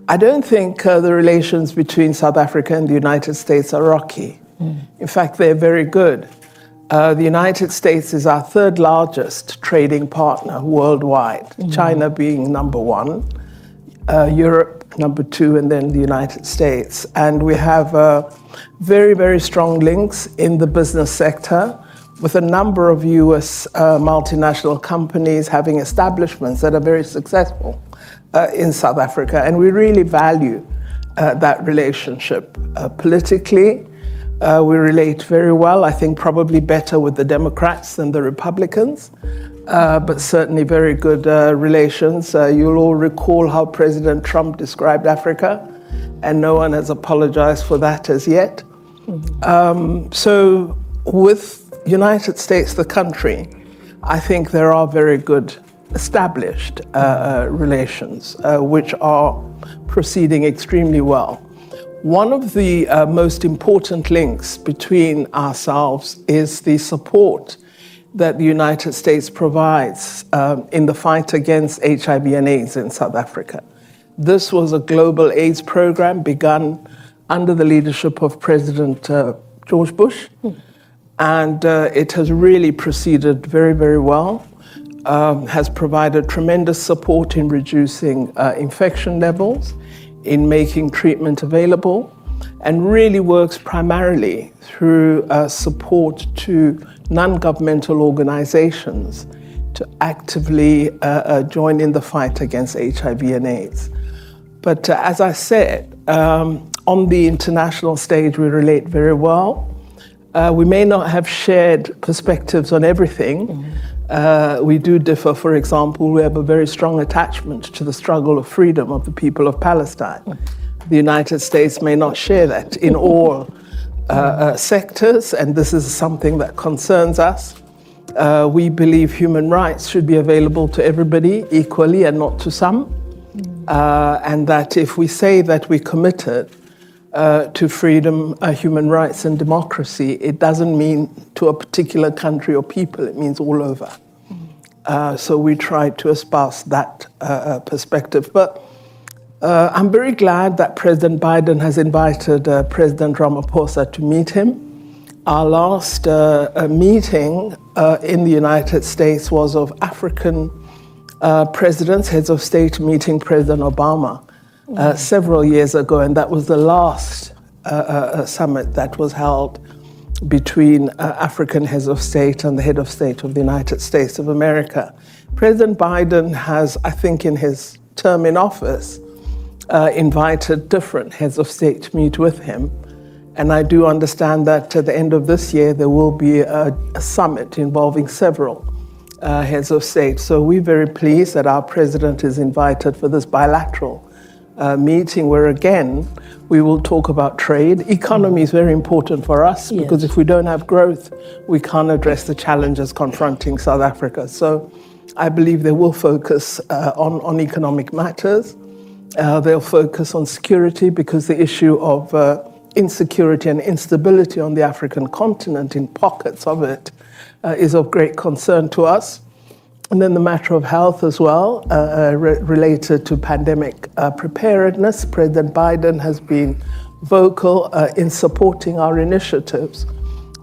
I don't think the relations between South Africa and the United States are rocky. In fact, they're very good. The United States is our third largest trading partner worldwide, China being number one, Europe number two, and then the United States. And we have very, very strong links in the business sector with a number of US multinational companies having establishments that are very successful in South Africa. And we really value that relationship. Politically, we relate very well, I think probably better with the Democrats than the Republicans, but certainly very good relations. You'll all recall how President Trump described Africa, and no one has apologized for that as yet. So with United States, the country, I think there are very good established relations, which are proceeding extremely well. One of the most important links between ourselves is the support that the United States provides in the fight against HIV and AIDS in South Africa. This was a global AIDS program begun under the leadership of President George Bush, and it has really proceeded very, very well, has provided tremendous support in reducing infection levels, in making treatment available, and really works primarily through support to non-governmental organizations to actively join in the fight against HIV and AIDS. But as I said, on the international stage, we relate very well. We may not have shared perspectives on everything. We do differ. For example, we have a very strong attachment to the struggle of freedom of the people of Palestine. The United States may not share that in all sectors, and this is something that concerns us. We believe human rights should be available to everybody equally and not to some, and that if we say that we're committed to freedom, human rights and democracy, it doesn't mean to a particular country or people, it means all over. So we try to espouse that perspective. But I'm very glad that President Biden has invited President Ramaphosa to meet him. Our last meeting in the United States was of African presidents, heads of state, meeting President Obama several years ago, and that was the last summit that was held between African heads of state and the head of state of the United States of America. President Biden has, I think in his term in office, invited different heads of state to meet with him. And I do understand that at the end of this year, there will be a summit involving several heads of state. So we're very pleased that our president is invited for this bilateral meeting where, again, we will talk about trade. Economy is very important for us because if we don't have growth, we can't address the challenges confronting South Africa. So I believe they will focus on economic matters. They'll focus on security because the issue of insecurity and instability on the African continent, in pockets of it, is of great concern to us. And then the matter of health as well, related to pandemic preparedness. President Biden has been vocal in supporting our initiatives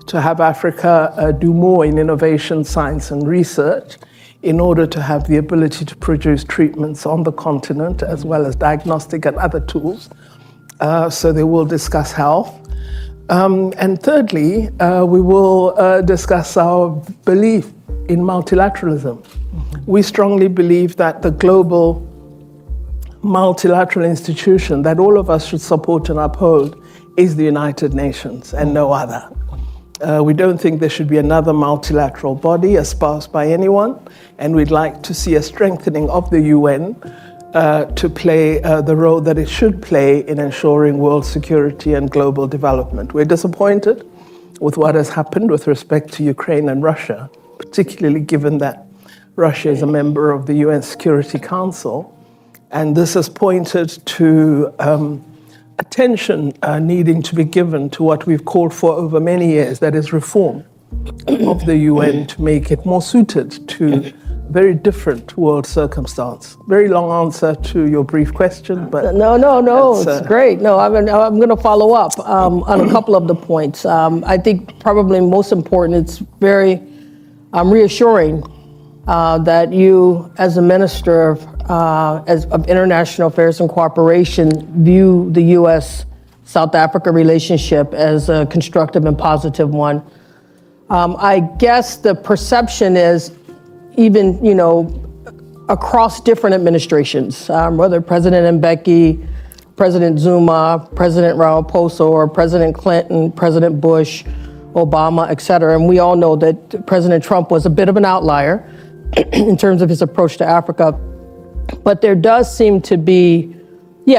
to have Africa do more in innovation, science and research in order to have the ability to produce treatments on the continent as well as diagnostic and other tools. So they will discuss health. And thirdly, we will discuss our belief in multilateralism. We strongly believe that the global multilateral institution that all of us should support and uphold is the United Nations and no other. We don't think there should be another multilateral body espoused by anyone, and we'd like to see a strengthening of the UN to play the role that it should play in ensuring world security and global development. We're disappointed with what has happened with respect to Ukraine and Russia, particularly given that Russia is a member of the UN Security Council. And this has pointed to attention needing to be given to what we've called for over many years, that is reform of the UN to make it more suited to very different world circumstance. Very long answer to your brief question, but no, it's great. No, I'm going to follow up on a couple of the points. I think probably most important, it's very reassuring that you, as a Minister of International Affairs and Cooperation, view the U.S.-South Africa relationship as a constructive and positive one. I guess the perception is, even, across different administrations, whether President Mbeki, President Zuma, President Ramaphosa, or President Clinton, President Bush, Obama, et cetera. And we all know that President Trump was a bit of an outlier in terms of his approach to Africa. But there does seem to be,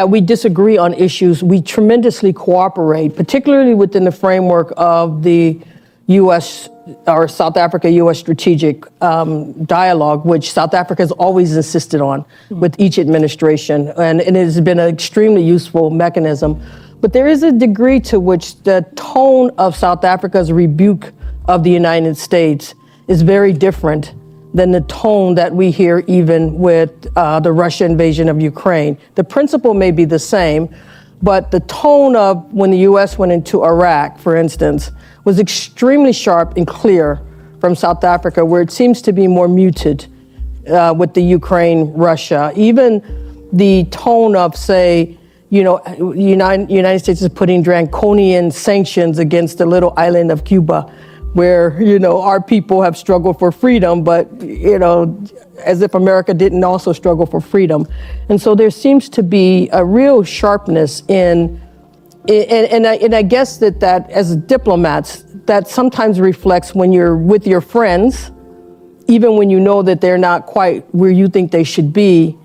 we disagree on issues. We tremendously cooperate, particularly within the framework of the U.S. or South Africa-U.S. strategic dialogue, which South Africa has always insisted on with each administration, and it has been an extremely useful mechanism. But there is a degree to which the tone of South Africa's rebuke of the United States is very different than the tone that we hear even with the Russian invasion of Ukraine. The principle may be the same, but the tone of when the U.S. went into Iraq, for instance, was extremely sharp and clear from South Africa, where it seems to be more muted with the Ukraine-Russia. Even the tone of, say, United States is putting draconian sanctions against the little island of Cuba, where, our people have struggled for freedom, but, as if America didn't also struggle for freedom. And so there seems to be a real sharpness and I guess that as diplomats, that sometimes reflects when you're with your friends, even when you know that they're not quite where you think they should be,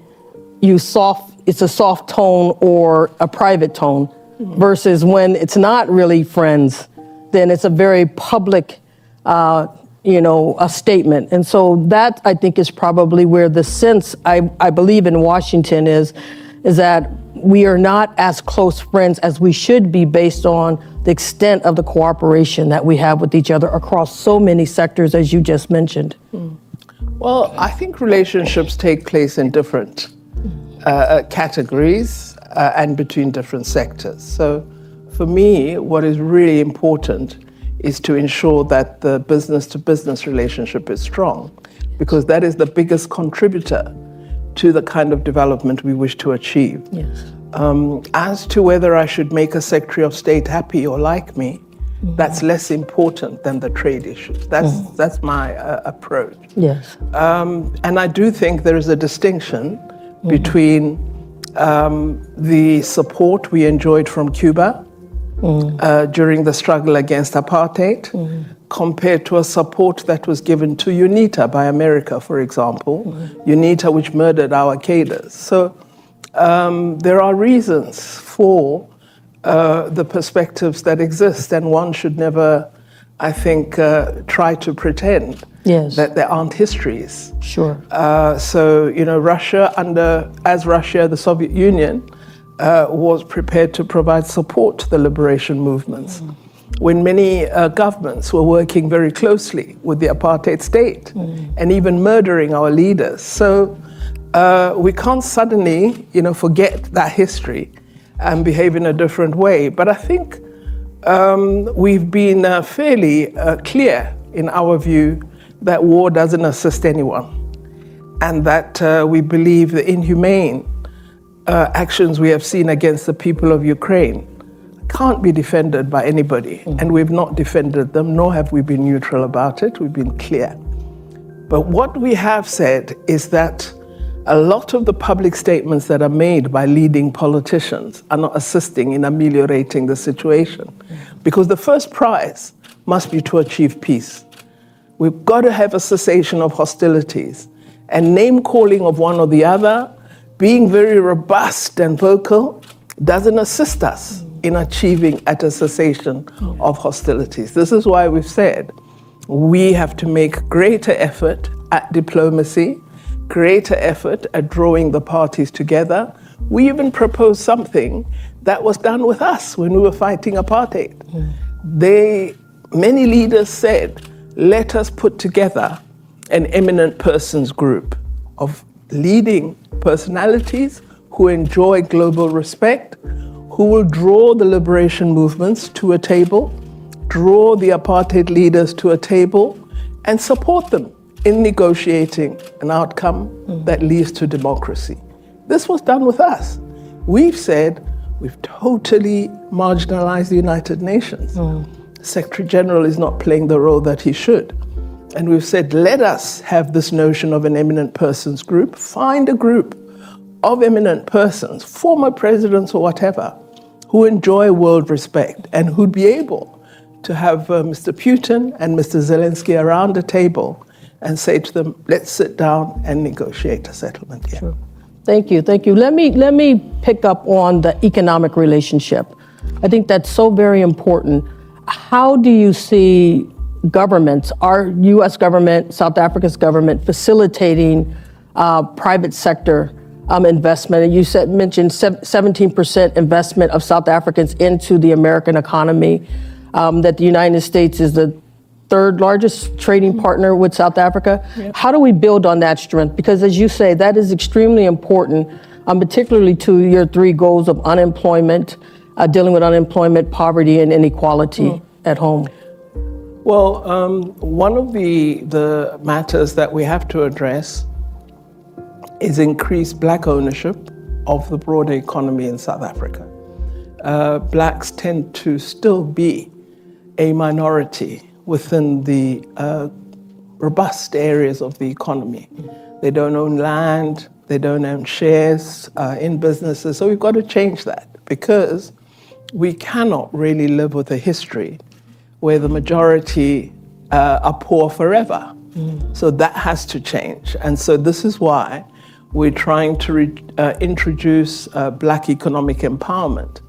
it's a soft tone or a private tone, versus when it's not really friends, then it's a very public, a statement. And so that, I think, is probably where the sense, I believe, in Washington is that we are not as close friends as we should be, based on the extent of the cooperation that we have with each other across so many sectors, as you just mentioned. Well, I think relationships take place in different categories and between different sectors. So for me, what is really important is to ensure that the business-to-business relationship is strong, because that is the biggest contributor to the kind of development we wish to achieve. Yes. As to whether I should make a Secretary of State happy or like me, that's less important than the trade issues. That's my approach. Yes. And I do think there is a distinction between the support we enjoyed from Cuba during the struggle against apartheid, compared to a support that was given to UNITA by America, for example, UNITA, which murdered our cadres. So there are reasons for the perspectives that exist, and one should never, I think, try to pretend that there aren't histories. Sure. So, Russia, the Soviet Union was prepared to provide support to the liberation movements, when many governments were working very closely with the apartheid state and even murdering our leaders. So we can't suddenly, forget that history and behave in a different way. But I think we've been fairly clear in our view that war doesn't assist anyone, and that we believe the inhumane actions we have seen against the people of Ukraine can't be defended by anybody, and we've not defended them, nor have we been neutral about it. We've been clear. But what we have said is that a lot of the public statements that are made by leading politicians are not assisting in ameliorating the situation, because the first prize must be to achieve peace. We've got to have a cessation of hostilities, and name-calling of one or the other, being very robust and vocal, doesn't assist us in achieving a cessation of hostilities. This is why we've said we have to make greater effort at diplomacy, greater effort at drawing the parties together. We even proposed something that was done with us when we were fighting apartheid. Many leaders said, let us put together an eminent persons group of leading personalities who enjoy global respect, who will draw the liberation movements to a table, draw the apartheid leaders to a table, and support them in negotiating an outcome that leads to democracy. This was done with us. We've said we've totally marginalized the United Nations. Secretary General is not playing the role that he should. And we've said, let us have this notion of an eminent persons group, find a group of eminent persons, former presidents or whatever, who enjoy world respect and who'd be able to have Mr. Putin and Mr. Zelensky around a table and say to them, let's sit down and negotiate a settlement here. Sure. Thank you, thank you. Let me pick up on the economic relationship. I think that's so very important. How do you see governments, our U.S. government, South Africa's government, facilitating private sector investment? And you mentioned 17% investment of South Africans into the American economy, that the United States is the third largest trading partner with South Africa. Yep. How do we build on that strength? Because as you say, that is extremely important, particularly to your three goals of unemployment, dealing with unemployment, poverty, and inequality at home. Well, one of the matters that we have to address is increased black ownership of the broader economy in South Africa. Blacks tend to still be a minority within the robust areas of the economy. They don't own land, they don't own shares in businesses, so we've got to change that because we cannot really live with a history where the majority are poor forever. So that has to change. And so this is why we're trying to introduce black economic empowerment.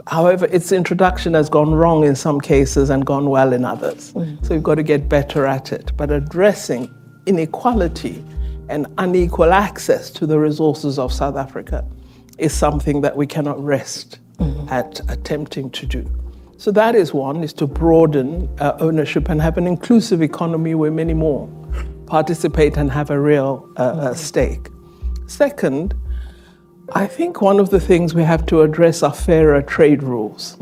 However, its introduction has gone wrong in some cases and gone well in others. So we've got to get better at it. But addressing inequality and unequal access to the resources of South Africa is something that we cannot rest at attempting to do. So that is one, is to broaden ownership and have an inclusive economy where many more participate and have a real stake. Second, I think one of the things we have to address are fairer trade rules.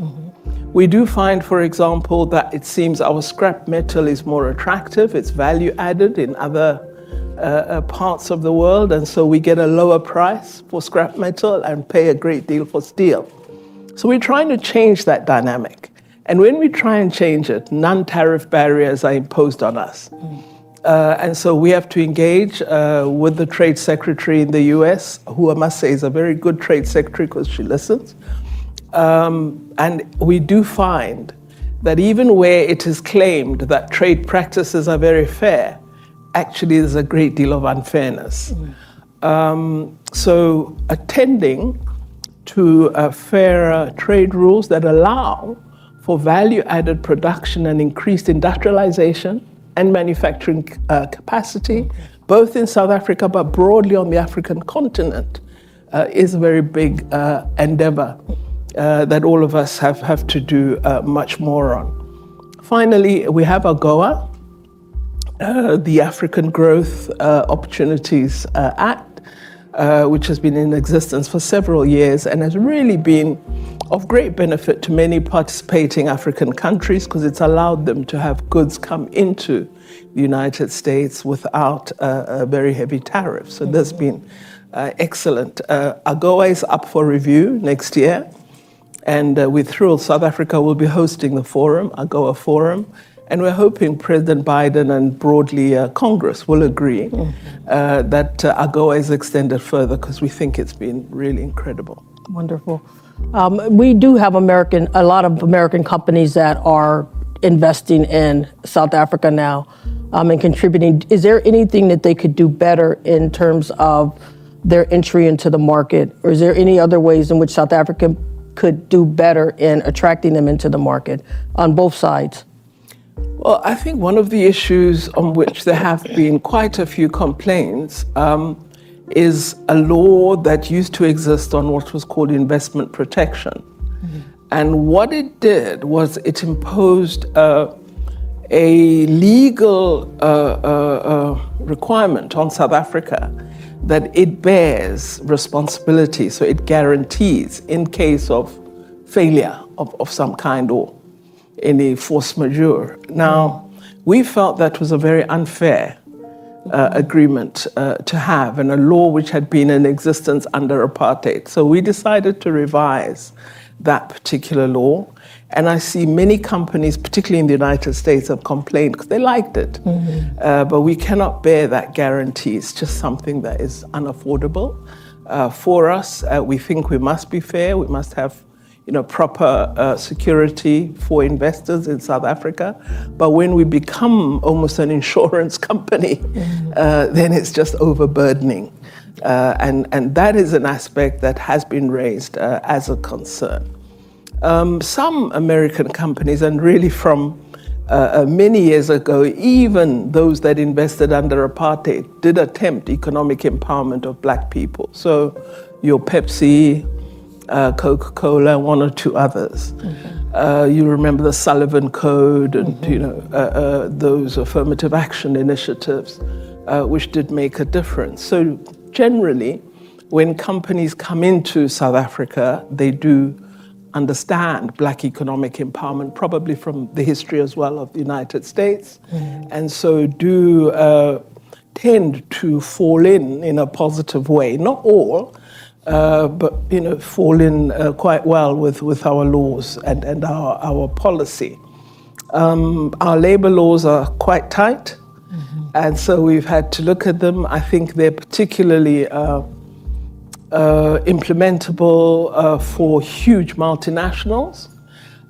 We do find, for example, that it seems our scrap metal is more attractive, it's value added in other parts of the world, and so we get a lower price for scrap metal and pay a great deal for steel. So we're trying to change that dynamic. And when we try and change it, non-tariff barriers are imposed on us. And so we have to engage with the Trade Secretary in the US, who I must say is a very good Trade Secretary because she listens. And we do find that even where it is claimed that trade practices are very fair, actually there's a great deal of unfairness. So attending to fairer trade rules that allow for value-added production and increased industrialization and manufacturing capacity, both in South Africa but broadly on the African continent, is a very big endeavor that all of us have to do much more on. Finally, we have AGOA, the African Growth Opportunities Act, which has been in existence for several years and has really been of great benefit to many participating African countries because it's allowed them to have goods come into the United States without a very heavy tariff. So that's been excellent. AGOA is up for review next year, and we're thrilled South Africa will be hosting the forum, AGOA Forum, and we're hoping President Biden and broadly Congress will agree that AGOA is extended further because we think it's been really incredible. Wonderful. We do have a lot of American companies that are investing in South Africa now and contributing. Is there anything that they could do better in terms of their entry into the market? Or is there any other ways in which South Africa could do better in attracting them into the market on both sides? Well, I think one of the issues on which there have been quite a few complaints is a law that used to exist on what was called investment protection. And what it did was it imposed a legal requirement on South Africa that it bears responsibility, so it guarantees in case of failure of some kind or any force majeure. Now, we felt that was a very unfair agreement to have, and a law which had been in existence under apartheid. So we decided to revise that particular law. And I see many companies, particularly in the United States, have complained because they liked it. But we cannot bear that guarantee. It's just something that is unaffordable for us. We think we must be fair. We must have proper security for investors in South Africa. But when we become almost an insurance company, then it's just overburdening. And that is an aspect that has been raised as a concern. Some American companies, and really from many years ago, even those that invested under apartheid did attempt economic empowerment of Black people. So your Pepsi, Coca-Cola, one or two others. You remember the Sullivan Code and those affirmative action initiatives, which did make a difference. So generally, when companies come into South Africa, they do understand Black economic empowerment, probably from the history as well of the United States, and so do tend to fall in a positive way. Not all, but fall in quite well with our laws and our policy. Our labor laws are quite tight, and so we've had to look at them. I think they're particularly implementable for huge multinationals,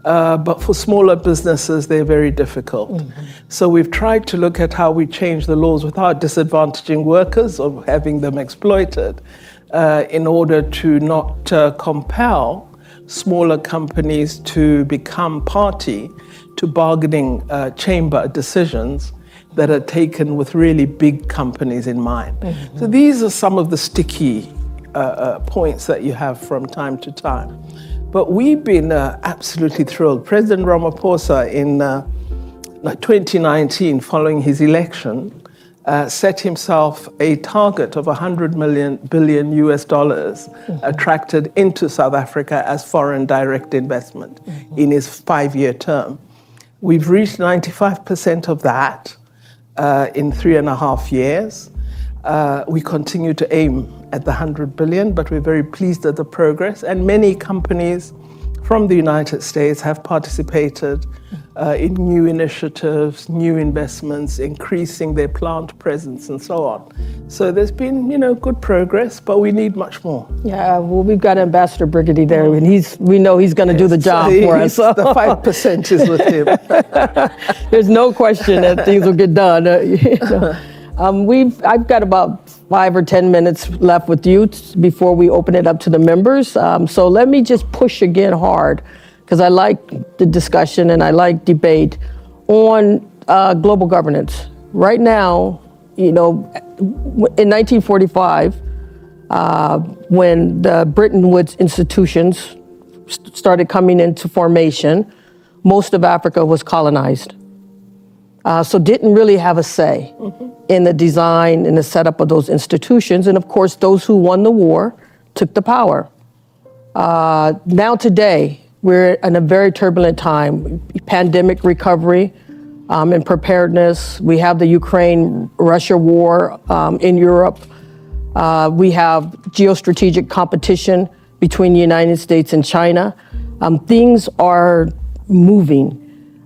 but for smaller businesses, they're very difficult. So we've tried to look at how we change the laws without disadvantaging workers or having them exploited, in order to not compel smaller companies to become party to bargaining chamber decisions that are taken with really big companies in mind. So these are some of the sticky points that you have from time to time. But we've been absolutely thrilled. President Ramaphosa in 2019, following his election, set himself a target of $100 billion US attracted into South Africa as foreign direct investment in his 5-year term. We've reached 95% of that in 3.5 years. We continue to aim at the 100 billion, but we're very pleased at the progress. And many companies from the United States have participated in new initiatives, new investments, increasing their plant presence and so on. So there's been, good progress, but we need much more. Yeah, well, we've got Ambassador Briggity there, and we know he's going to do the job for us. So. The 5% is with him. There's no question that things will get done. I've got about 5 or 10 minutes left with you before we open it up to the members. So let me just push again hard, because I like the discussion and I like debate on global governance. Right now, in 1945, when the Bretton Woods institutions started coming into formation, most of Africa was colonized. So didn't really have a say in the design and the setup of those institutions. And of course, those who won the war took the power. Now today, we're in a very turbulent time, pandemic recovery and preparedness. We have the Ukraine-Russia war in Europe. We have geostrategic competition between the United States and China. Things are moving.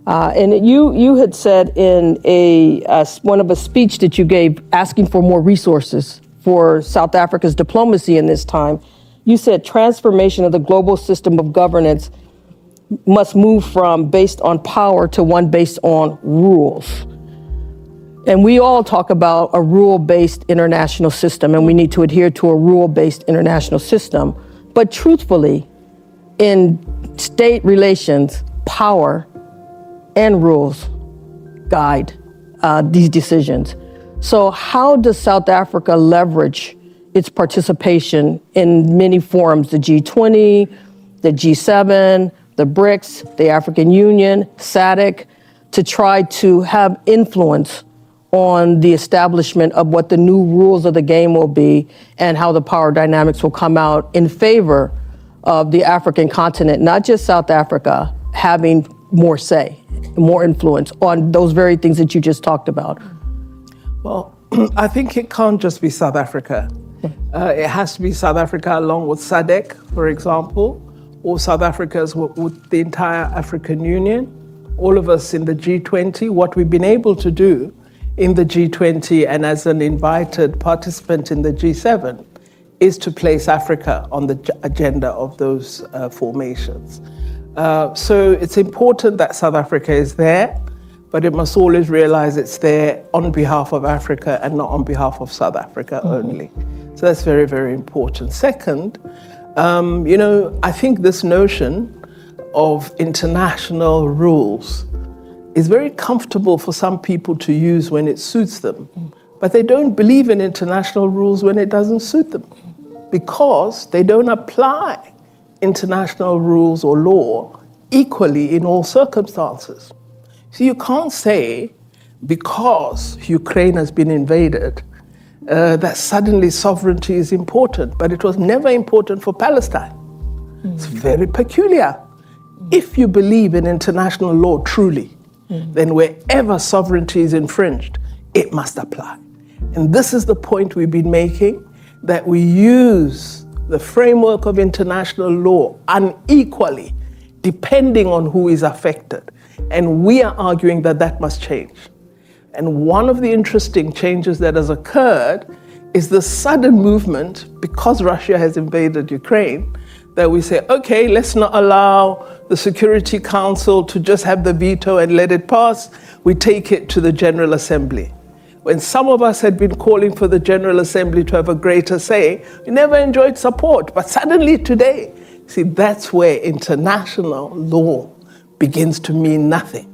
And you had said in one of a speech that you gave, asking for more resources for South Africa's diplomacy in this time, you said transformation of the global system of governance must move from based on power to one based on rules. And we all talk about a rule-based international system, and we need to adhere to a rule-based international system. But truthfully, in state relations, power and rules guide these decisions. So how does South Africa leverage its participation in many forums, the G20, the G7, the BRICS, the African Union, SADC, to try to have influence on the establishment of what the new rules of the game will be and how the power dynamics will come out in favor of the African continent, not just South Africa, having more say, more influence on those very things that you just talked about? Well, I think it can't just be South Africa. It has to be South Africa along with SADC, for example, or South Africa with the entire African Union, all of us in the G20. What we've been able to do in the G20 and as an invited participant in the G7 is to place Africa on the agenda of those formations. So it's important that South Africa is there, but it must always realize it's there on behalf of Africa and not on behalf of South Africa only. So that's very, very important. Second, I think this notion of international rules is very comfortable for some people to use when it suits them, but they don't believe in international rules when it doesn't suit them, because they don't apply international rules or law equally in all circumstances. So you can't say because Ukraine has been invaded that suddenly sovereignty is important, but it was never important for Palestine. It's very peculiar. If you believe in international law truly, then wherever sovereignty is infringed, it must apply. And this is the point we've been making, that we use the framework of international law unequally, depending on who is affected. And we are arguing that that must change. And one of the interesting changes that has occurred is the sudden movement, because Russia has invaded Ukraine, that we say, okay, let's not allow the Security Council to just have the veto and let it pass. We take it to the General Assembly. When some of us had been calling for the General Assembly to have a greater say, we never enjoyed support. But suddenly today, see, that's where international law begins to mean nothing.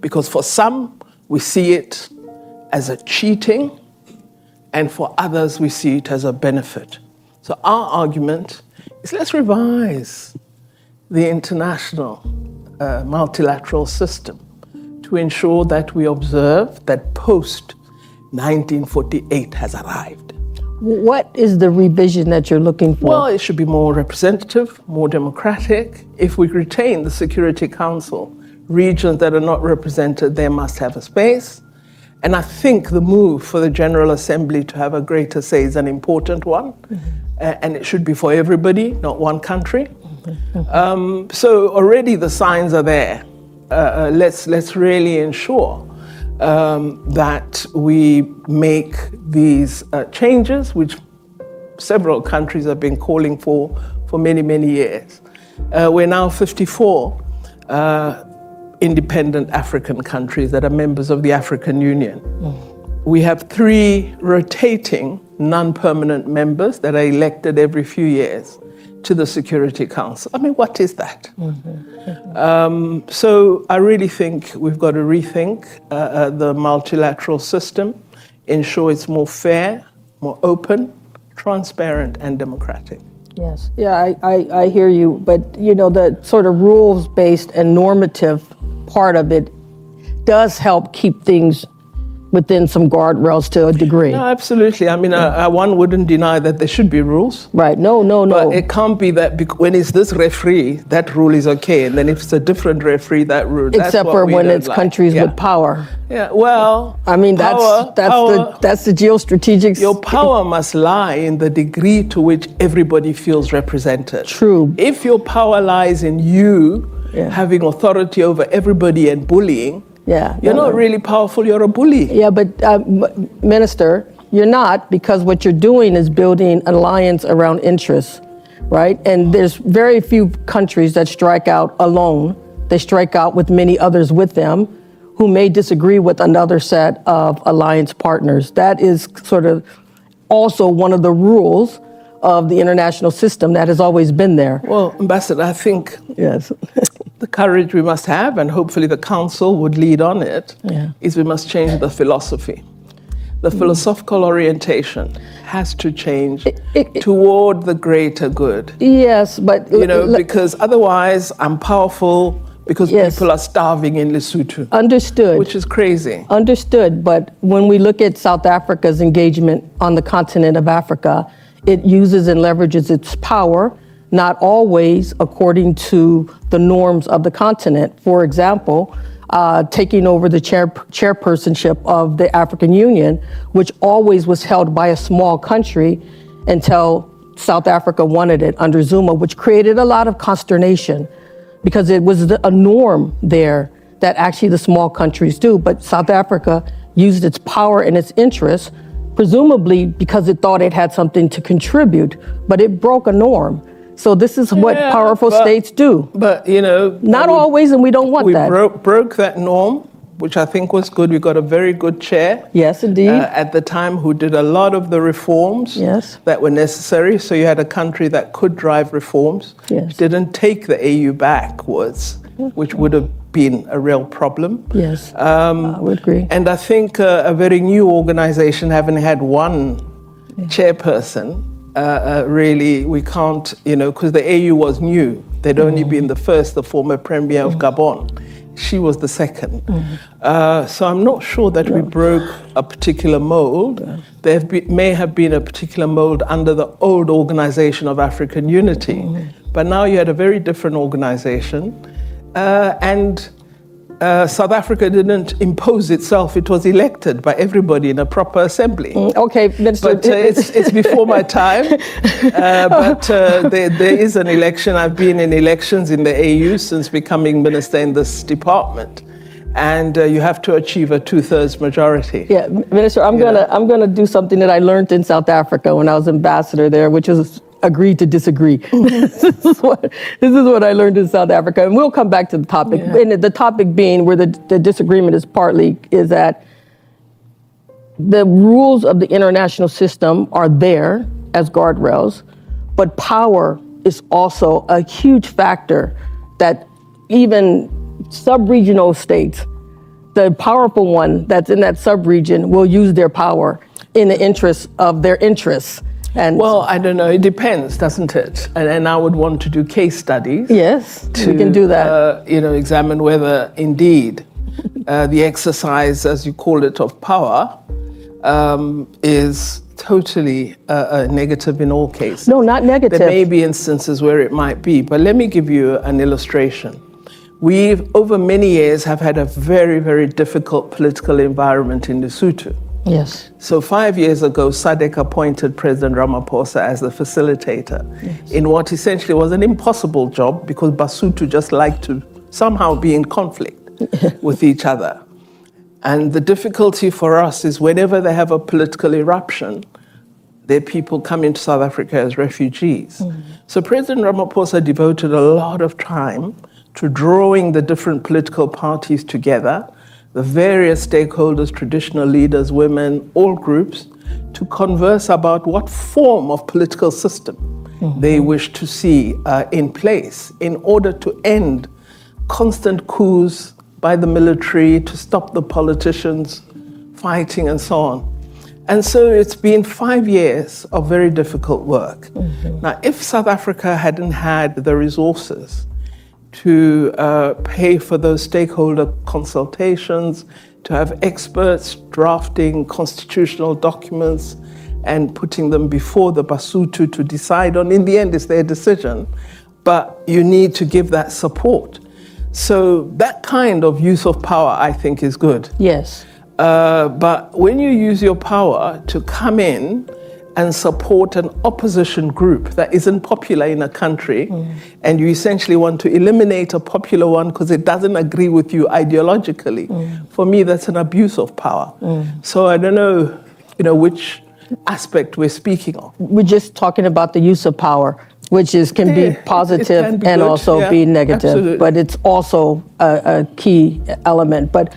Because for some, we see it as a cheating, and for others, we see it as a benefit. So our argument is, let's revise the international multilateral system to ensure that we observe that post-1948 has arrived. What is the revision that you're looking for? Well, it should be more representative, more democratic. If we retain the Security Council, regions that are not represented there must have a space. And I think the move for the General Assembly to have a greater say is an important one. And it should be for everybody, not one country. So already the signs are there. Let's really ensure that we make these changes, which several countries have been calling for many, many years. We're now 54 independent African countries that are members of the African Union. We have 3 rotating non-permanent members that are elected every few years to the Security Council. I mean, what is that? So I really think we've got to rethink the multilateral system, ensure it's more fair, more open, transparent, and democratic. Yes, yeah, I hear you, but the sort of rules-based and normative part of it does help keep things within some guardrails to a degree. No, absolutely. I mean, one wouldn't deny that there should be rules. Right, no. But it can't be that when it's this referee, that rule is okay, and then if it's a different referee, that rule, except for when it's countries with power. Yeah, well, I mean, that's the geostrategic. Your power must lie in the degree to which everybody feels represented. True. If your power lies in you having authority over everybody and bullying, you're not really powerful, you're a bully. Yeah, but Minister, you're not, because what you're doing is building an alliance around interests, right? And there's very few countries that strike out alone. They strike out with many others with them who may disagree with another set of alliance partners. That is sort of also one of the rules of the international system that has always been there. Well, Ambassador, I think yes. the courage we must have, and hopefully the Council would lead on it, is we must change the philosophy. The philosophical orientation has to change toward the greater good. Yes, but because otherwise I'm powerful, because Yes. people are starving in Lesotho. Understood. Which is crazy. Understood, but when we look at South Africa's engagement on the continent of Africa, it uses and leverages its power, not always according to the norms of the continent. For example, taking over the chairpersonship of the African Union, which always was held by a small country until South Africa wanted it under Zuma, which created a lot of consternation because it was a norm there that actually the small countries do. But South Africa used its power and its interests, presumably because it thought it had something to contribute, but it broke a norm. So this is what powerful states do. But, not always, and we don't want that. We broke that norm, which I think was good. We got a very good chair. Yes, indeed. At the time, who did a lot of the reforms that were necessary. So you had a country that could drive reforms. Yes. Didn't take the AU backwards, which would have been a real problem. Yes, I would agree. And I think a very new organization, having had one chairperson, really, we can't, because the AU was new. They'd only been the first, the former premier of Gabon. She was the second. So I'm not sure that we broke a particular mold. There may have been a particular mold under the old Organization of African Unity. But now you had a very different organization. And South Africa didn't impose itself. It was elected by everybody in a proper assembly. Okay, Minister. But it's before my time. But there is an election. I've been in elections in the AU since becoming minister in this department. And you have to achieve a 2/3 majority. Yeah, Minister, I'm gonna do something that I learned in South Africa when I was ambassador there, which is agree to disagree. This is what I learned in South Africa, and we'll come back to the topic. And the topic being where the disagreement is partly is that the rules of the international system are there as guardrails, but power is also a huge factor that even sub-regional states, the powerful one that's in that sub-region will use their power in the interest of their interests. And well, I don't know. It depends, doesn't it? And I would want to do case studies. Yes, we can do that. Examine whether indeed the exercise, as you call it, of power is totally negative in all cases. No, not negative. There may be instances where it might be, but let me give you an illustration. We've, over many years, have had a very, very difficult political environment in Lesotho. Yes. So 5 years ago, SADC appointed President Ramaphosa as the facilitator in what essentially was an impossible job because Basotho just liked to somehow be in conflict with each other. And the difficulty for us is whenever they have a political eruption, their people come into South Africa as refugees. So President Ramaphosa devoted a lot of time to drawing the different political parties together, the various stakeholders, traditional leaders, women, all groups, to converse about what form of political system they wish to see in place in order to end constant coups by the military, to stop the politicians fighting and so on. And so it's been 5 years of very difficult work. Now, if South Africa hadn't had the resources to pay for those stakeholder consultations, to have experts drafting constitutional documents and putting them before the Basotho to decide on. In the end, it's their decision, but you need to give that support. So that kind of use of power, I think, is good. Yes. But when you use your power to come in and support an opposition group that isn't popular in a country, and you essentially want to eliminate a popular one because it doesn't agree with you ideologically, for me, that's an abuse of power. So I don't know, which aspect we're speaking of. We're just talking about the use of power, which can be positive and good, also be negative, absolutely. but it's also a key element. But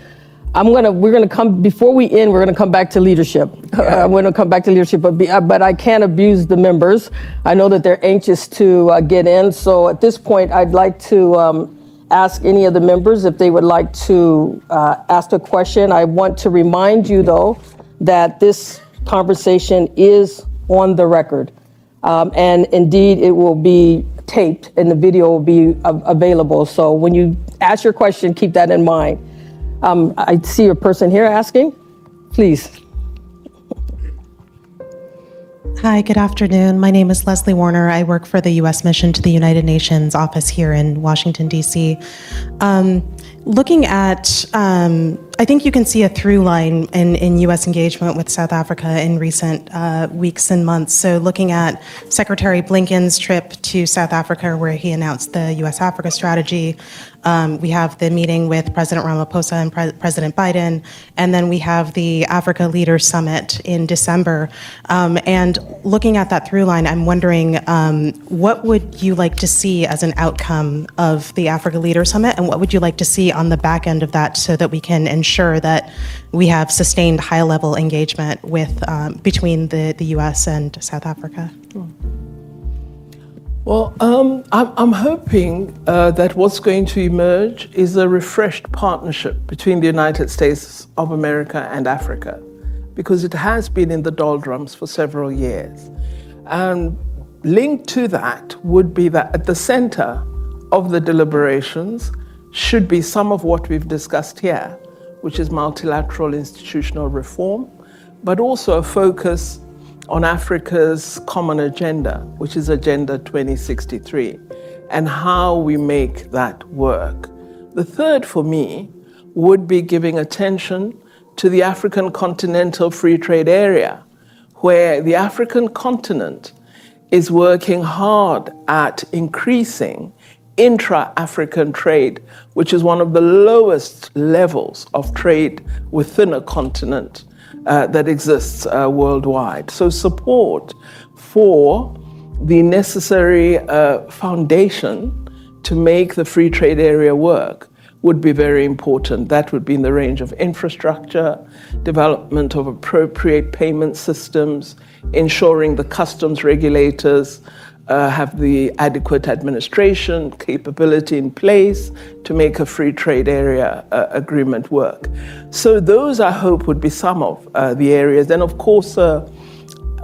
we're gonna come, before we end, we're gonna come back to leadership. I'm gonna come back to leadership, but I can't abuse the members. I know that they're anxious to get in. So at this point, I'd like to ask any of the members if they would like to ask a question. I want to remind you, though, that this conversation is on the record. And indeed, it will be taped and the video will be available. So when you ask your question, keep that in mind. I see a person here asking, please. Hi, good afternoon. My name is Leslie Warner. I work for the U.S. Mission to the United Nations office here in Washington, D.C. Looking at, I think you can see a through line in U.S. engagement with South Africa in recent weeks and months. So looking at Secretary Blinken's trip to South Africa, where he announced the U.S.-Africa strategy. We have the meeting with President Ramaphosa and President Biden, and then we have the Africa Leaders Summit in December. And looking at that through line, I'm wondering, what would you like to see as an outcome of the Africa Leaders Summit, and what would you like to see on the back end of that so that we can ensure that we have sustained high-level engagement with between the U.S. and South Africa? Well, I'm hoping that what's going to emerge is a refreshed partnership between the United States of America and Africa, because it has been in the doldrums for several years. And linked to that would be that at the center of the deliberations should be some of what we've discussed here, which is multilateral institutional reform, but also a focus on Africa's common agenda, which is Agenda 2063, and how we make that work. The third for me would be giving attention to the African Continental Free Trade Area, where the African continent is working hard at increasing intra-African trade, which is one of the lowest levels of trade within a continent that exists worldwide. So support for the necessary foundation to make the free trade area work would be very important. That would be in the range of infrastructure, development of appropriate payment systems, ensuring the customs regulators have the adequate administration capability in place to make a free trade area agreement work. So those, I hope, would be some of the areas. Then, of course,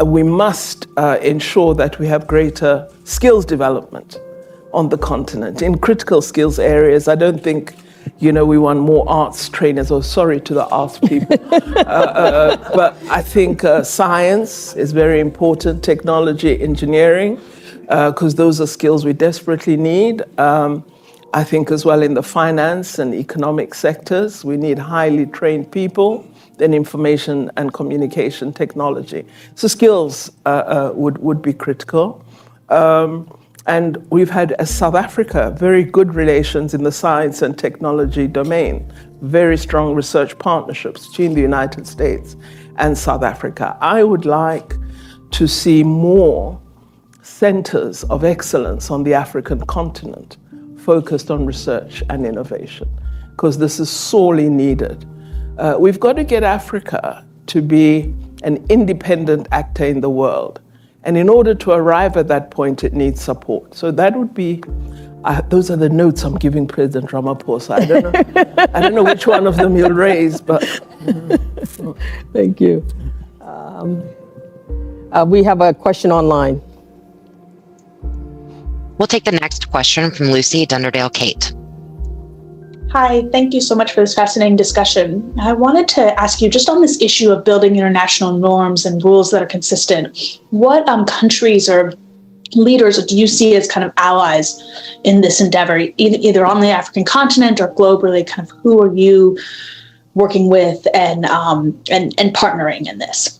we must ensure that we have greater skills development on the continent in critical skills areas. I don't think, we want more arts trainers, or sorry to the arts people. But I think science is very important, technology, engineering, because those are skills we desperately need. I think as well in the finance and economic sectors, we need highly trained people, then information and communication technology. So skills would be critical. And we've had, as South Africa, very good relations in the science and technology domain, very strong research partnerships between the United States and South Africa. I would like to see more centers of excellence on the African continent focused on research and innovation, because this is sorely needed. We've got to get Africa to be an independent actor in the world. And in order to arrive at that point, it needs support. So that would be, those are the notes I'm giving President Ramaphosa. I don't know which one of them you'll raise, but. Thank you. We have a question online. We'll take the next question from Lucy Dunderdale-Kate. Hi, thank you so much for this fascinating discussion. I wanted to ask you, just on this issue of building international norms and rules that are consistent, what countries or leaders do you see as kind of allies in this endeavor, either on the African continent or globally? Kind of who are you working with and partnering in this?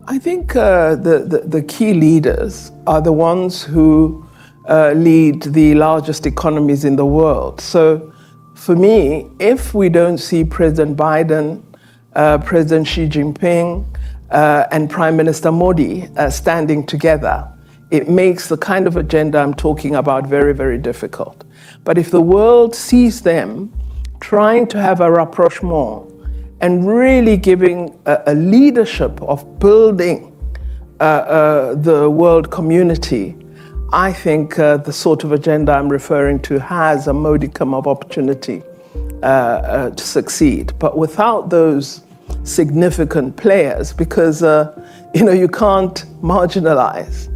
I think the key leaders are the ones who lead the largest economies in the world. So for me, if we don't see President Biden, President Xi Jinping, and Prime Minister Modi standing together, it makes the kind of agenda I'm talking about very, very difficult. But if the world sees them trying to have a rapprochement and really giving a leadership of building the world community, I think the sort of agenda I'm referring to has a modicum of opportunity to succeed. But without those significant players, because you can't marginalize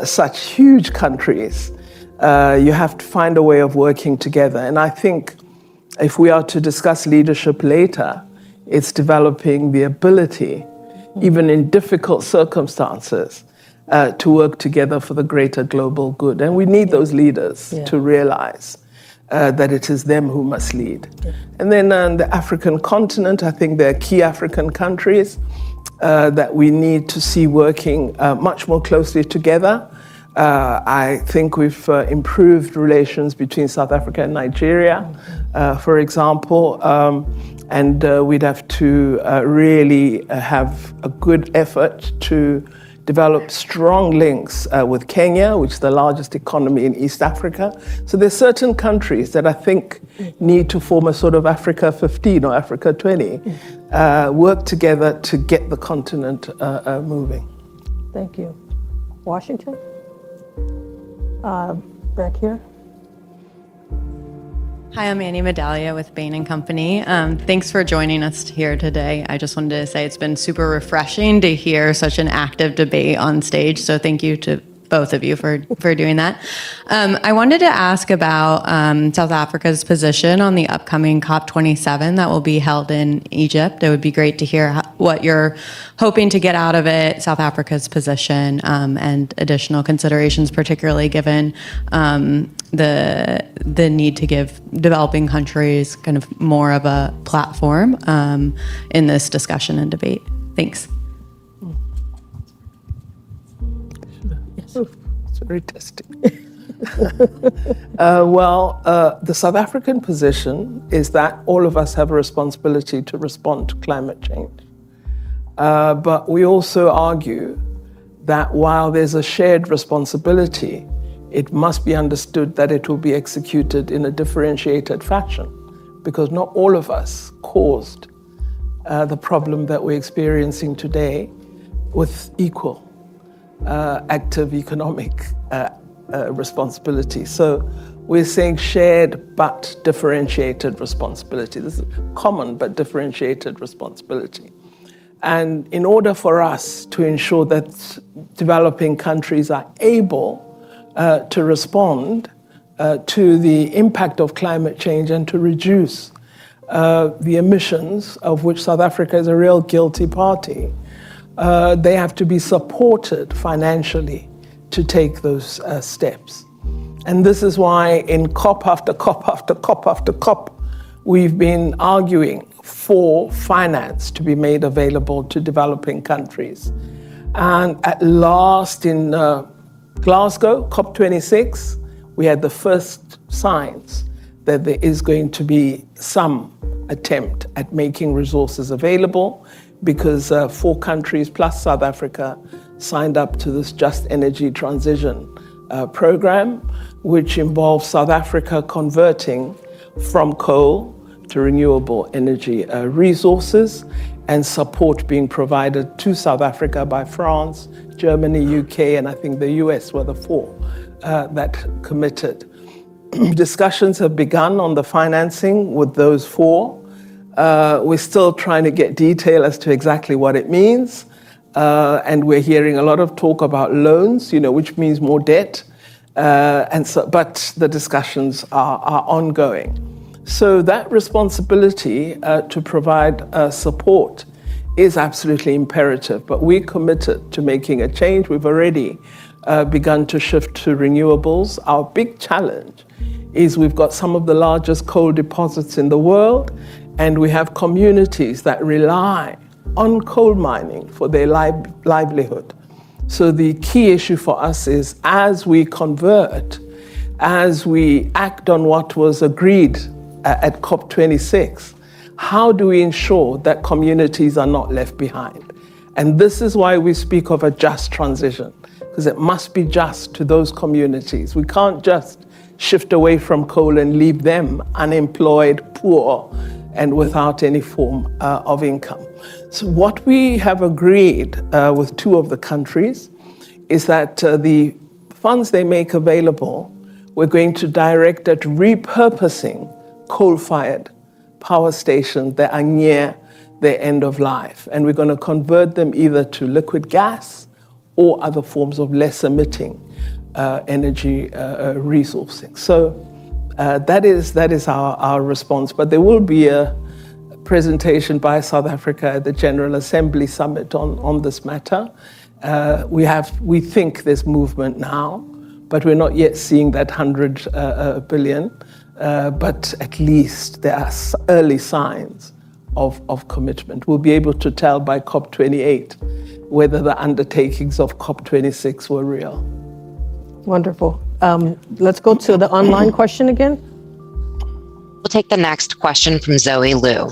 such huge countries, you have to find a way of working together. And I think if we are to discuss leadership later, it's developing the ability, even in difficult circumstances, to work together for the greater global good. And we need those leaders to realize that it is them who must lead. And then on the African continent, I think there are key African countries that we need to see working much more closely together. I think we've improved relations between South Africa and Nigeria, for example, and we'd have to really have a good effort to develop strong links with Kenya, which is the largest economy in East Africa. So there's certain countries that I think need to form a sort of Africa 15 or Africa 20, work together to get the continent moving. Thank you. Washington? Back here. Hi, I'm Annie Medalia with Bain & Company. Thanks for joining us here today. I just wanted to say it's been super refreshing to hear such an active debate on stage, so thank you to both of you for doing that. I wanted to ask about South Africa's position on the upcoming COP27 that will be held in Egypt. It would be great to hear what you're hoping to get out of it, South Africa's position, and additional considerations, particularly given the need to give developing countries kind of more of a platform in this discussion and debate. Thanks. It's very testing. The South African position is that all of us have a responsibility to respond to climate change. But we also argue that while there's a shared responsibility, it must be understood that it will be executed in a differentiated fashion, because not all of us caused the problem that we're experiencing today with equal active economic responsibility. So we're saying shared but differentiated responsibility. This is common but differentiated responsibility. And in order for us to ensure that developing countries are able to respond to the impact of climate change and to reduce the emissions, of which South Africa is a real guilty party, they have to be supported financially to take those steps. And this is why in COP after COP after COP after COP, we've been arguing for finance to be made available to developing countries. And at last in Glasgow, COP26, we had the first signs that there is going to be some attempt at making resources available, because 4 countries plus South Africa signed up to this Just Energy Transition program, which involves South Africa converting from coal to renewable energy resources, and support being provided to South Africa by France, Germany, UK, and I think the US were the 4 that committed. Discussions have begun on the financing with those 4. We're still trying to get detail as to exactly what it means. And we're hearing a lot of talk about loans, which means more debt. But the discussions are ongoing. So that responsibility to provide support is absolutely imperative. But we're committed to making a change. We've already begun to shift to renewables. Our big challenge is we've got some of the largest coal deposits in the world, and we have communities that rely on coal mining for their livelihood. So the key issue for us is, as we convert, as we act on what was agreed at COP26, how do we ensure that communities are not left behind? And this is why we speak of a just transition, because it must be just to those communities. We can't just shift away from coal and leave them unemployed, poor, and without any form of income. So what we have agreed with 2 of the countries is that the funds they make available, we're going to direct at repurposing coal-fired power stations that are near their end of life. And we're going to convert them either to liquid gas or other forms of less emitting energy resourcing. So that is our response. But there will be a presentation by South Africa at the General Assembly Summit on this matter. We think there's movement now, but we're not yet seeing that 100 billion. But at least there are early signs of commitment. We'll be able to tell by COP28 whether the undertakings of COP26 were real. Wonderful. Let's go to the online question again. We'll take the next question from Zoe Liu.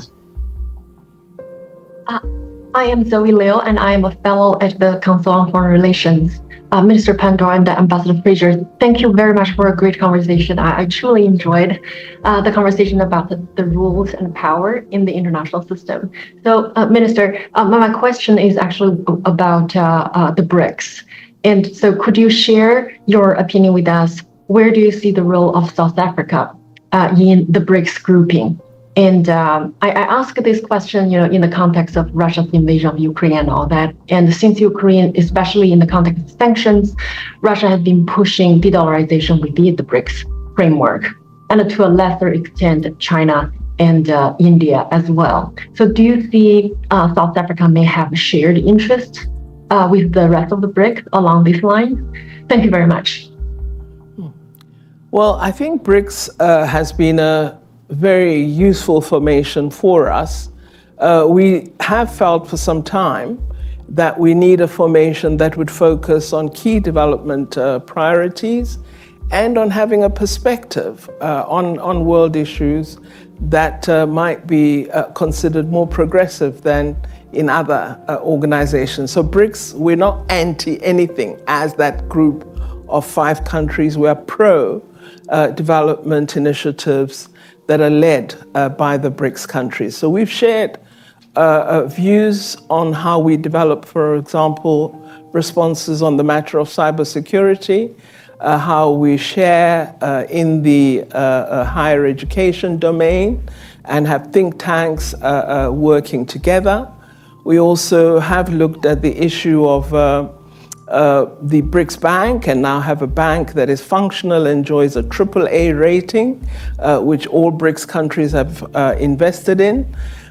I am Zoe Liu, and I am a fellow at the Council on Foreign Relations. Minister Pandor and Ambassador Fraser, thank you very much for a great conversation. I truly enjoyed the conversation about the rules and power in the international system. So, Minister, my question is actually about the BRICS. And so could you share your opinion with us? Where do you see the role of South Africa in the BRICS grouping? And I ask this question, in the context of Russia's invasion of Ukraine and all that. And since Ukraine, especially in the context of sanctions, Russia has been pushing de-dollarization within the BRICS framework, and to a lesser extent, China and India as well. So do you see South Africa may have a shared interest with the rest of the BRICS along these lines? Thank you very much. Well, I think BRICS has been a very useful formation for us. We have felt for some time that we need a formation that would focus on key development priorities and on having a perspective on world issues that might be considered more progressive than in other organizations. So BRICS, we're not anti anything as that group of 5 countries. We're pro development initiatives that are led by the BRICS countries. So we've shared views on how we develop, for example, responses on the matter of cybersecurity, how we share in the higher education domain and have think tanks working together. We also have looked at the issue of the BRICS Bank, and now have a bank that is functional, enjoys a AAA rating, which all BRICS countries have invested in.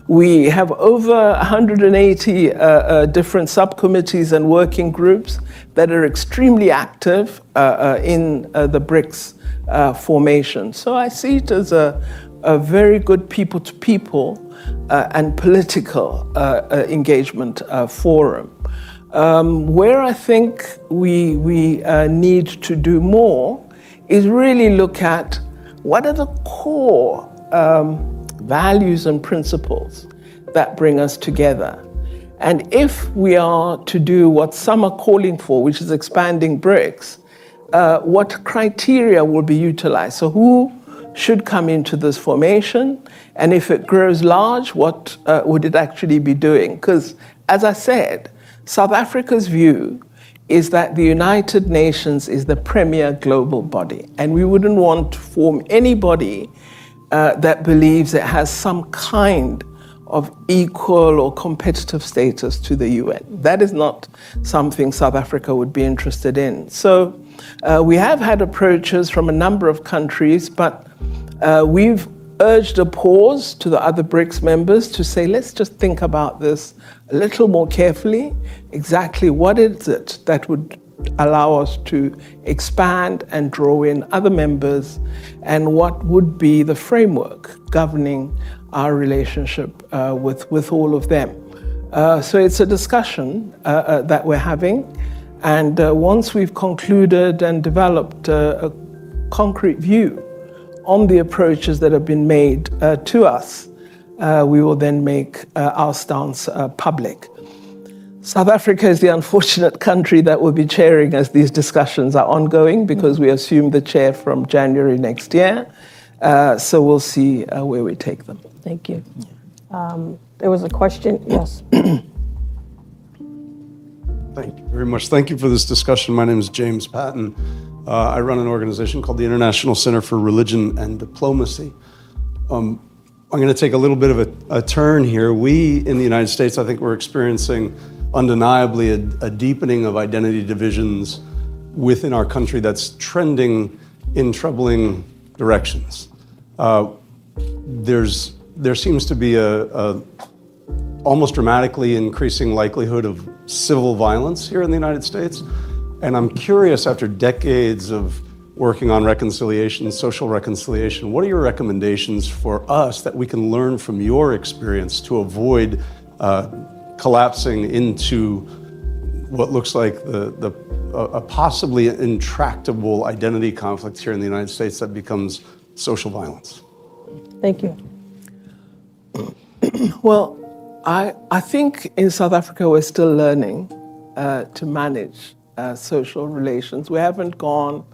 We have over 180 different subcommittees and working groups that are extremely active in the BRICS formation. So I see it as a very good people-to-people and political engagement forum. Where I think we need to do more is really look at what are the core values and principles that bring us together. And if we are to do what some are calling for, which is expanding BRICS, what criteria will be utilized? So who should come into this formation? And if it grows large, what would it actually be doing? Because, as I said, South Africa's view is that the United Nations is the premier global body, and we wouldn't want to form any body that believes it has some kind of equal or competitive status to the UN. That is not something South Africa would be interested in. So we have had approaches from a number of countries, but we've urged a pause to the other BRICS members to say, let's just think about this a little more carefully. Exactly what is it that would allow us to expand and draw in other members, and what would be the framework governing our relationship with all of them. So it's a discussion that we're having, and once we've concluded and developed a concrete view on the approaches that have been made to us, we will then make our stance public. South Africa is the unfortunate country that will be chairing as these discussions are ongoing, because we assume the chair from January next year. So we'll see where we take them. Thank you. There was a question. Yes. Thank you very much. Thank you for this discussion. My name is James Patton. I run an organization called the International Center for Religion and Diplomacy. I'm going to take a little bit of a turn here. We in the United States, I think we're experiencing undeniably a deepening of identity divisions within our country that's trending in troubling directions. There seems to be a almost dramatically increasing likelihood of civil violence here in the United States. And I'm curious, after decades of working on reconciliation, social reconciliation, what are your recommendations for us that we can learn from your experience to avoid collapsing into what looks like a possibly intractable identity conflict here in the United States that becomes social violence? Thank you. Well, I think in South Africa we're still learning to manage social relations. We haven't gone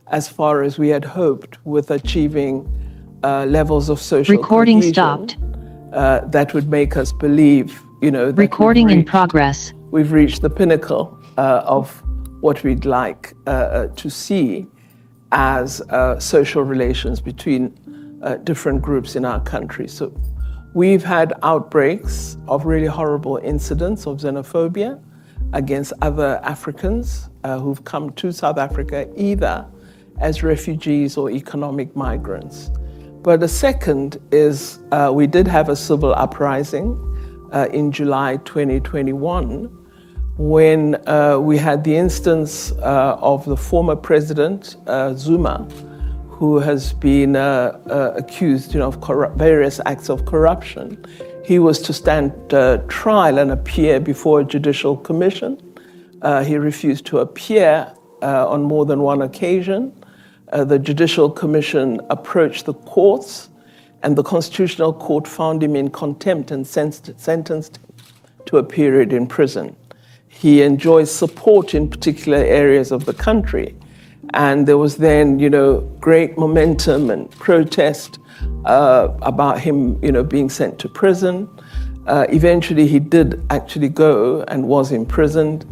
as far as we had hoped with achieving levels of social Recording cohesion, stopped. That would make us believe, that Recording in progress. we've reached the pinnacle of what we'd like to see as social relations between different groups in our country. So we've had outbreaks of really horrible incidents of xenophobia against other Africans who've come to South Africa either as refugees or economic migrants. But the second is we did have a civil uprising in July 2021 when we had the instance of the former president, Zuma, who has been accused of various acts of corruption. He was to stand trial and appear before a judicial commission. He refused to appear on more than one occasion. The Judicial Commission approached the courts, and the Constitutional Court found him in contempt and sentenced him to a period in prison. He enjoys support in particular areas of the country, and there was then, great momentum and protest about him, being sent to prison. Eventually, he did actually go and was imprisoned.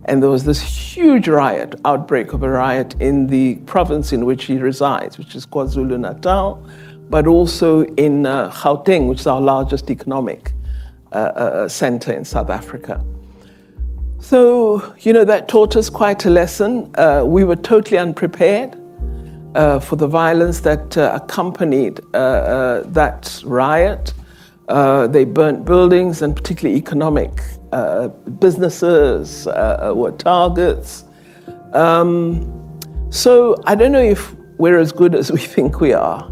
And there was this huge outbreak of a riot in the province in which he resides, which is KwaZulu-Natal, but also in Gauteng, which is our largest economic center in South Africa. So, that taught us quite a lesson. We were totally unprepared for the violence that accompanied that riot. They burnt buildings, and particularly economic businesses were targets. So I don't know if we're as good as we think we are.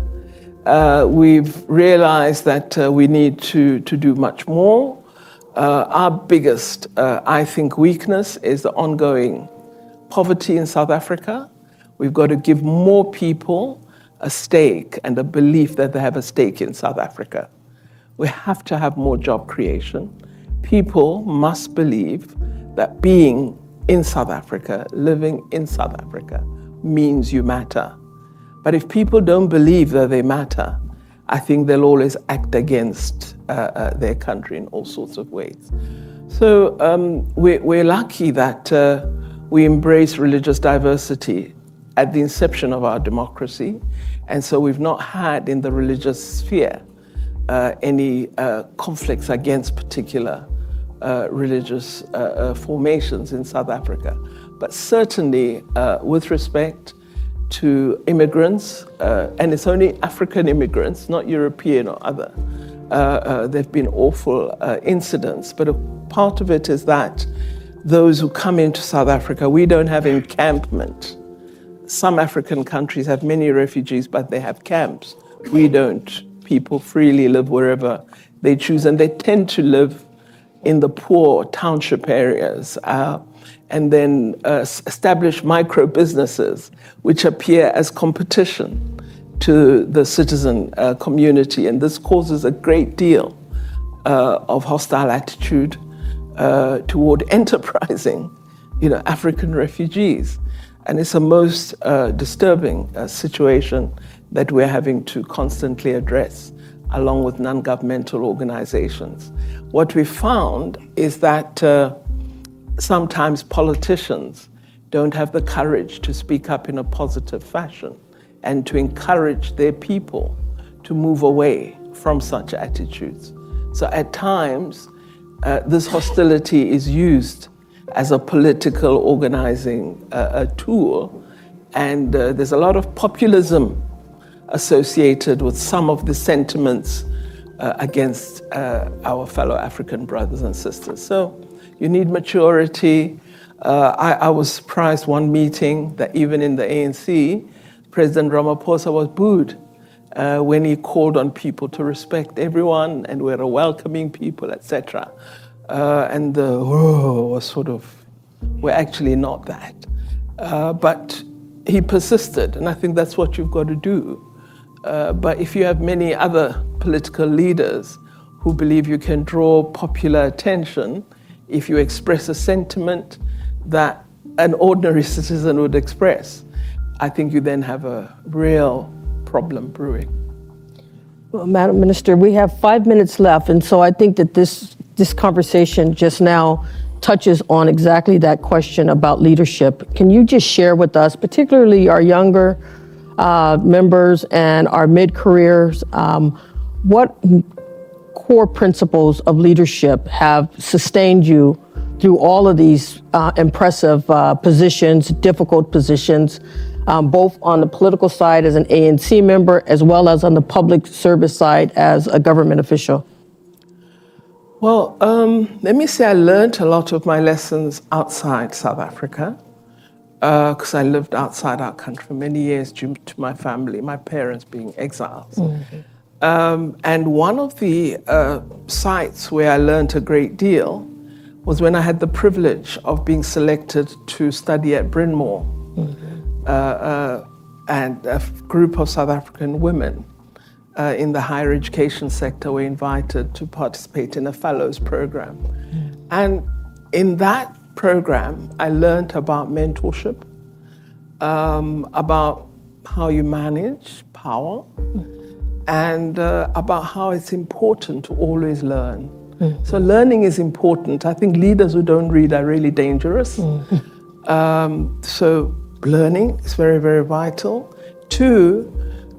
We've realized that we need to do much more. Our biggest, I think, weakness is the ongoing poverty in South Africa. We've got to give more people a stake and a belief that they have a stake in South Africa. We have to have more job creation. People must believe that being in South Africa, living in South Africa, means you matter. But if people don't believe that they matter, I think they'll always act against their country in all sorts of ways. So we're lucky that we embrace religious diversity at the inception of our democracy. And so we've not had in the religious sphere any conflicts against particular religious formations in South Africa. But certainly with respect to immigrants, and it's only African immigrants, not European or other, there have been awful incidents. But a part of it is that those who come into South Africa, we don't have encampment. Some African countries have many refugees, but they have camps. We don't. People freely live wherever they choose, and they tend to live in the poor township areas, and then establish micro businesses which appear as competition to the citizen community. And this causes a great deal of hostile attitude toward enterprising, African refugees. And it's a most disturbing situation that we're having to constantly address, along with non-governmental organizations. What we found is that sometimes politicians don't have the courage to speak up in a positive fashion and to encourage their people to move away from such attitudes. So at times, this hostility is used as a political organizing tool, and there's a lot of populism associated with some of the sentiments against our fellow African brothers and sisters. So you need maturity. I was surprised one meeting that even in the ANC, President Ramaphosa was booed when he called on people to respect everyone and we're a welcoming people, etc. And the was sort of, we're actually not that. But he persisted, and I think that's what you've got to do. But if you have many other political leaders who believe you can draw popular attention if you express a sentiment that an ordinary citizen would express, I think you then have a real problem brewing. Well, Madam Minister, we have 5 minutes left, and so I think that this conversation just now touches on exactly that question about leadership. Can you just share with us, particularly our younger members and our mid-careers, what core principles of leadership have sustained you through all of these impressive positions, difficult positions, both on the political side as an ANC member, as well as on the public service side as a government official? Well, let me say I learned a lot of my lessons outside South Africa, because I lived outside our country for many years due to my family, my parents being exiles. Mm-hmm. And one of the sites where I learned a great deal was when I had the privilege of being selected to study at Bryn Mawr. Mm-hmm. And a group of South African women in the higher education sector were invited to participate in a fellows program. Mm. And in that program, I learned about mentorship, about how you manage power, and about how it's important to always learn. Mm. So learning is important. I think leaders who don't read are really dangerous. Mm. So learning is very, very vital. 2,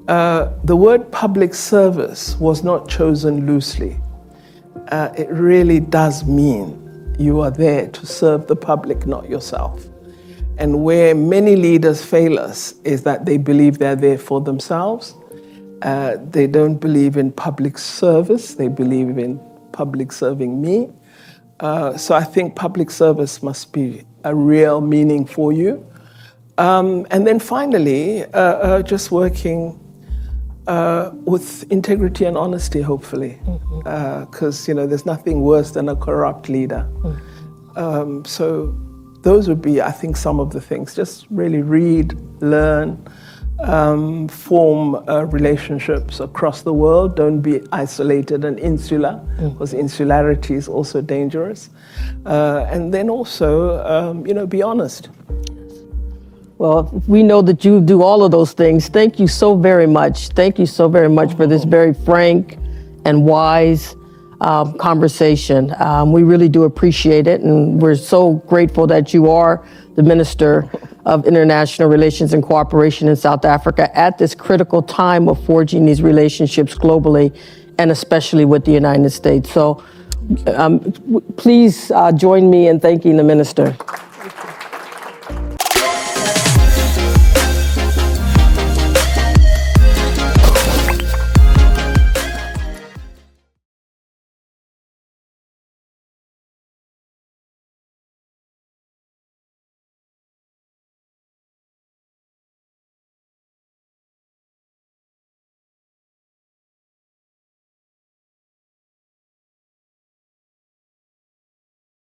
the word public service was not chosen loosely. It really does mean you are there to serve the public, not yourself. And where many leaders fail us is that they believe they're there for themselves. They don't believe in public service. They believe in public serving me. So I think public service must be a real meaning for you. And then finally, just working with integrity and honesty, hopefully, because there's nothing worse than a corrupt leader. So those would be, I think, some of the things. Just really read, learn, form relationships across the world. Don't be isolated and insular, because insularity is also dangerous. And then also, be honest. Well, we know that you do all of those things. Thank you so very much. Thank you so very much for this very frank and wise conversation. We really do appreciate it, and we're so grateful that you are the Minister of International Relations and Cooperation in South Africa at this critical time of forging these relationships globally, and especially with the United States. So please join me in thanking the Minister.